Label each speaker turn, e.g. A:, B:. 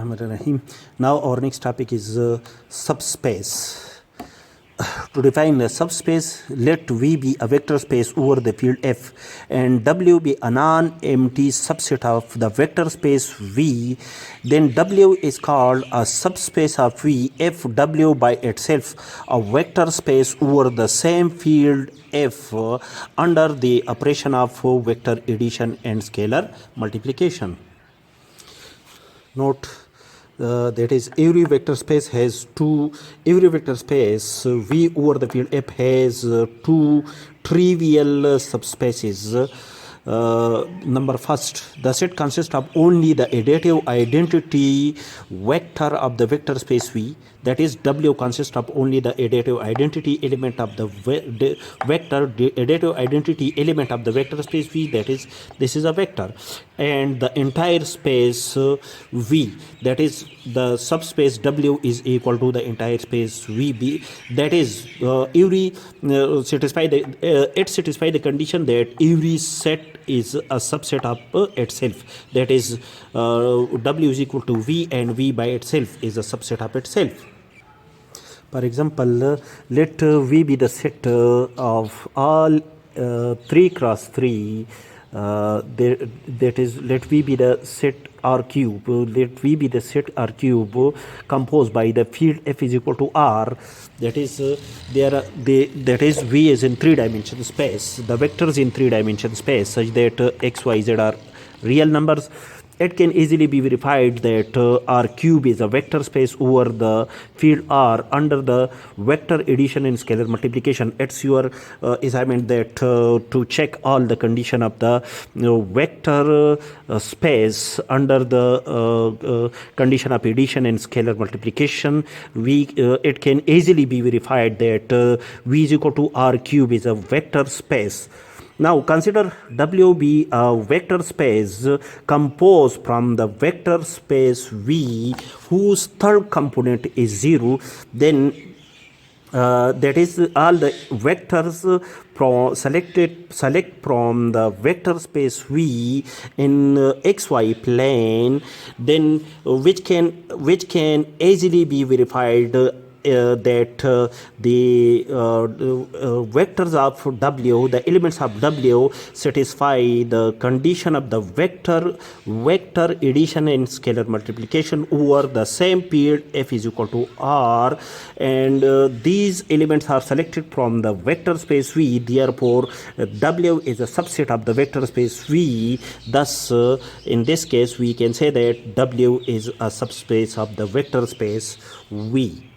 A: Bismillahirrahmanirrahim. Now our next topic is subspace. To define a subspace, let V be a vector space over the field F and W be a non-empty subset of the vector space V. Then W is called a subspace of V if W by itself a vector space over the same field F under the operation of vector addition and scalar multiplication. Note that is every vector space V over the field F has two trivial subspaces. Number first, the set consists of only the additive identity vector of the vector space V. That is, W consists of only the additive identity element of the additive identity element of the vector space V. That is, this is a vector, and the entire space V, that is the subspace W, is equal to the entire space VB. That is, it satisfy the condition that every set is a subset of itself. That is, W is equal to V and V by itself is a subset of itself. For example, let V be the set of all 3 cross 3. That is, let V be the set R cube. Let V be the set R cube composed by the field F is equal to R. That is, that is, V is in 3-dimensional space. The vectors in 3-dimensional space such that X, Y, Z are real numbers. It can easily be verified that R cube is a vector space over the field R under the vector addition and scalar multiplication. It's your assignment that to check all the condition of the vector space under the condition of addition and scalar multiplication. It can easily be verified that V is equal to R cube is a vector space. Now consider W be a vector space composed from the vector space V whose third component is 0. Then that is, all the vectors select from the vector space V in XY plane, then which can easily be verified that the vectors of W, the elements of W, satisfy the condition of the vector addition and scalar multiplication over the same field F is equal to R, and these elements are selected from the vector space V. Therefore, W is a subset of the vector space V. Thus, in this case, we can say that W is a subspace of the vector space V.